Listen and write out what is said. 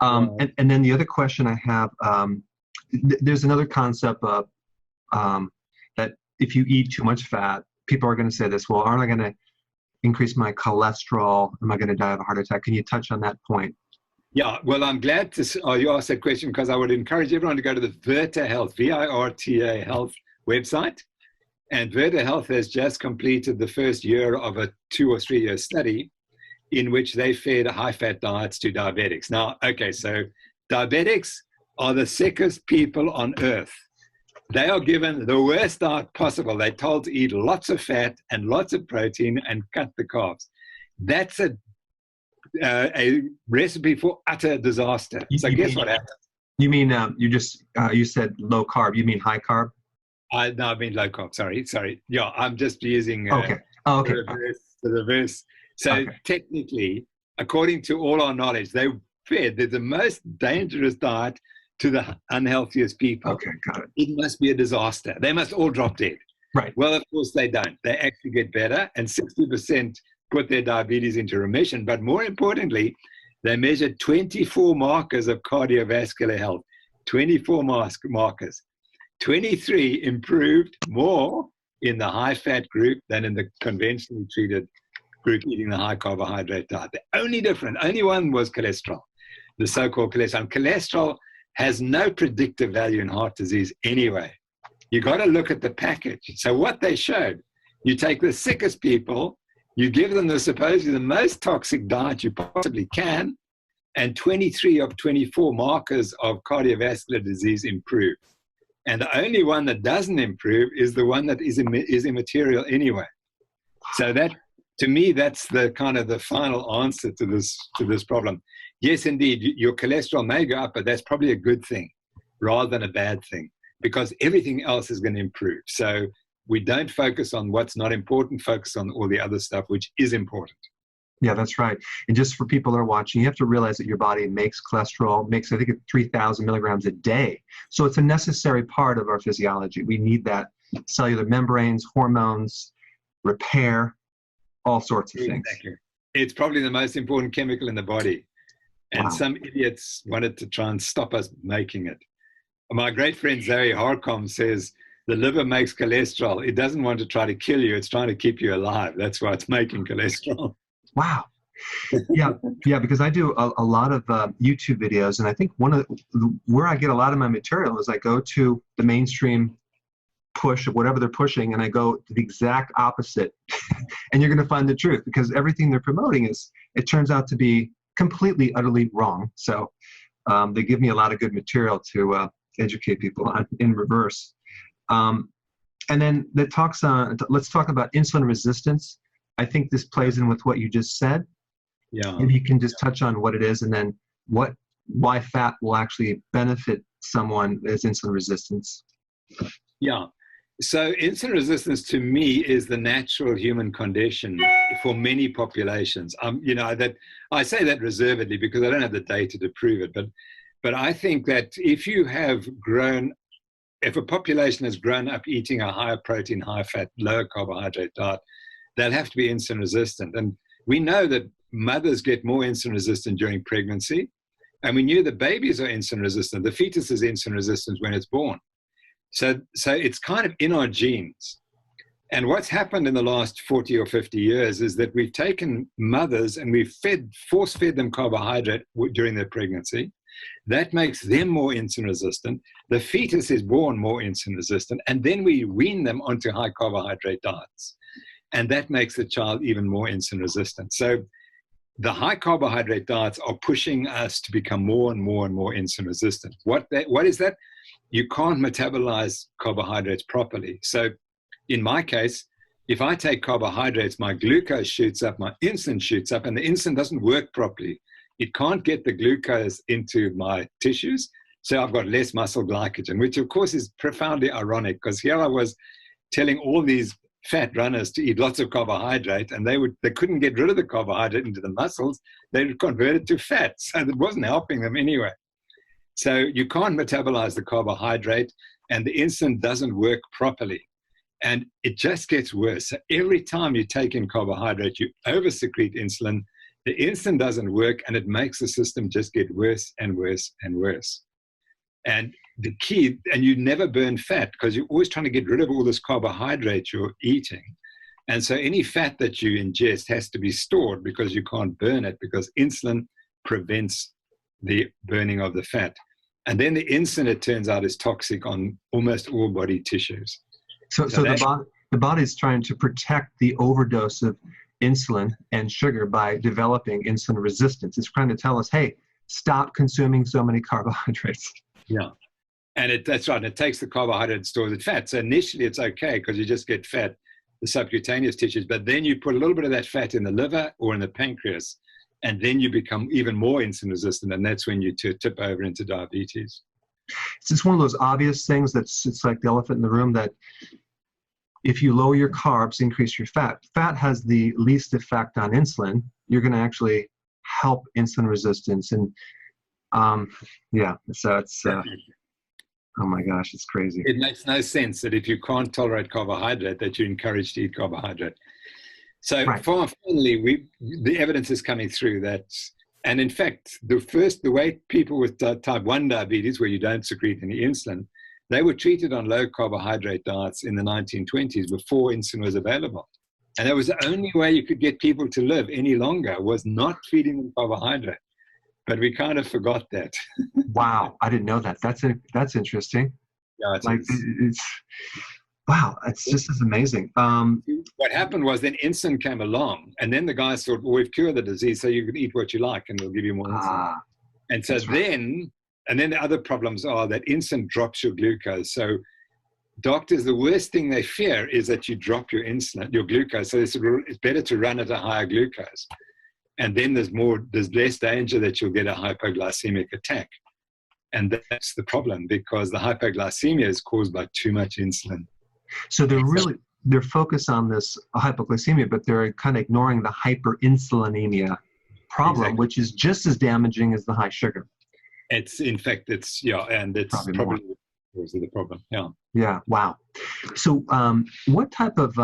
Wow. And then the other question I have, there's another concept of that if you eat too much fat, people are going to say this, well, aren't I going to increase my cholesterol? Am I going to die of a heart attack? Can you touch on that point? Yeah, well, I'm glad you asked that question because I would encourage everyone to go to the Virta Health, Virta Health website. And Virta Health has just completed the first year of a 2 or 3 year study in which they fed high-fat diets to diabetics. Now, okay, so diabetics are the sickest people on earth. They are given the worst diet possible. They're told to eat lots of fat and lots of protein and cut the carbs. That's a recipe for utter disaster. So guess what happens? You mean you said low carb. You mean high carb? No, I mean low carb. Sorry. Yeah, I'm just using okay. Oh, okay. The reverse. So okay. Technically, according to all our knowledge, they fed the most dangerous diet to the unhealthiest people. Okay, got it. It must be a disaster. They must all drop dead. Right. Well, of course they don't. They actually get better, and 60% put their diabetes into remission. But more importantly, they measured 24 markers of cardiovascular health, 24 markers. 23 improved more in the high-fat group than in the conventionally treated group eating the high carbohydrate diet. The only one was cholesterol, the so-called cholesterol. Cholesterol has no predictive value in heart disease anyway. You got to look at the package. So what they showed, you take the sickest people, you give them the supposedly the most toxic diet you possibly can, and 23 of 24 markers of cardiovascular disease improve. And the only one that doesn't improve is the one that is immaterial anyway. So that, to me, that's the kind of the final answer to this problem. Yes, indeed, your cholesterol may go up, but that's probably a good thing rather than a bad thing because everything else is going to improve. So we don't focus on what's not important, focus on all the other stuff, which is important. Yeah, that's right. And just for people that are watching, you have to realize that your body makes cholesterol, I think, 3,000 milligrams a day. So it's a necessary part of our physiology. We need that cellular membranes, hormones, repair, all sorts of things. Exactly. It's probably the most important chemical in the body. And Wow. Some idiots wanted to try and stop us making it. My great friend Zoe Harcom says, the liver makes cholesterol. It doesn't want to try to kill you. It's trying to keep you alive. That's why it's making cholesterol. Wow. Yeah, because I do a lot of YouTube videos, and I think where I get a lot of my material is I go to the mainstream push of whatever they're pushing, and I go to the exact opposite, and you're going to find the truth because everything they're promoting it turns out to be completely, utterly wrong. So they give me a lot of good material to educate people on in reverse. And then let's talk about insulin resistance. I think this plays in with what you just said. Yeah. Maybe you can just touch on what it is and then why fat will actually benefit someone as insulin resistance. Yeah. So insulin resistance to me is the natural human condition for many populations. That I say that reservedly because I don't have the data to prove it, but I think that if a population has grown up eating a higher protein, higher fat, lower carbohydrate diet, they'll have to be insulin resistant. And we know that mothers get more insulin resistant during pregnancy. And we knew that babies are insulin resistant. The fetus is insulin resistant when it's born. So it's kind of in our genes. And what's happened in the last 40 or 50 years is that we've taken mothers and we've force-fed them carbohydrate during their pregnancy. That makes them more insulin resistant. The fetus is born more insulin resistant. And then we wean them onto high carbohydrate diets. And that makes the child even more insulin resistant. So the high carbohydrate diets are pushing us to become more and more and more insulin resistant. What is that? You can't metabolize carbohydrates properly. So in my case, if I take carbohydrates, my glucose shoots up, my insulin shoots up, and the insulin doesn't work properly. It can't get the glucose into my tissues. So I've got less muscle glycogen, which of course is profoundly ironic because here I was telling all these fat runners to eat lots of carbohydrate and they couldn't get rid of the carbohydrate into the muscles. They converted to fat. So that wasn't helping them anyway. So you can't metabolize the carbohydrate and the insulin doesn't work properly. And it just gets worse. So every time you take in carbohydrate, you oversecrete insulin The insulin doesn't work, and it makes the system just get worse and worse and worse. And the key, and you never burn fat because you're always trying to get rid of all this carbohydrate you're eating. And so any fat that you ingest has to be stored because you can't burn it, because insulin prevents the burning of the fat. And then the insulin, it turns out, is toxic on almost all body tissues. So the body is trying to protect the overdose of insulin and sugar by developing insulin resistance. It's trying to tell us, hey, stop consuming so many carbohydrates. Yeah. And that's right. It takes the carbohydrate and stores it fat. So initially it's okay because you just get fat, the subcutaneous tissues, but then you put a little bit of that fat in the liver or in the pancreas, and then you become even more insulin resistant. And that's when you tip over into diabetes. It's just one of those obvious things it's like the elephant in the room, that if you lower your carbs, increase your fat. Fat has the least effect on insulin. You're going to actually help insulin resistance. And yeah, so it's, oh my gosh, it's crazy. It makes no sense that if you can't tolerate carbohydrate, that you're encouraged to eat carbohydrate. So finally, the evidence is coming through that, and in fact, the way people with type 1 diabetes, where you don't secrete any insulin, they were treated on low carbohydrate diets in the 1920s before insulin was available. And that was the only way you could get people to live any longer, was not feeding them carbohydrate. But we kind of forgot that. Wow, I didn't know that. That's interesting. Yeah, wow, it's just as amazing. What happened was then insulin came along, and then the guys thought, well, we've cured the disease, so you can eat what you like, and we'll give you more insulin. And so then the other problems are that insulin drops your glucose. So doctors, the worst thing they fear is that you drop your insulin, your glucose. So it's better to run at a higher glucose. And then there's less danger that you'll get a hypoglycemic attack. And that's the problem, because the hypoglycemia is caused by too much insulin. So they're focused on this hypoglycemia, but they're kind of ignoring the hyperinsulinemia problem, which is just as damaging as the high sugar. And it's probably the cause of the problem. Yeah. Yeah. Wow. So what type of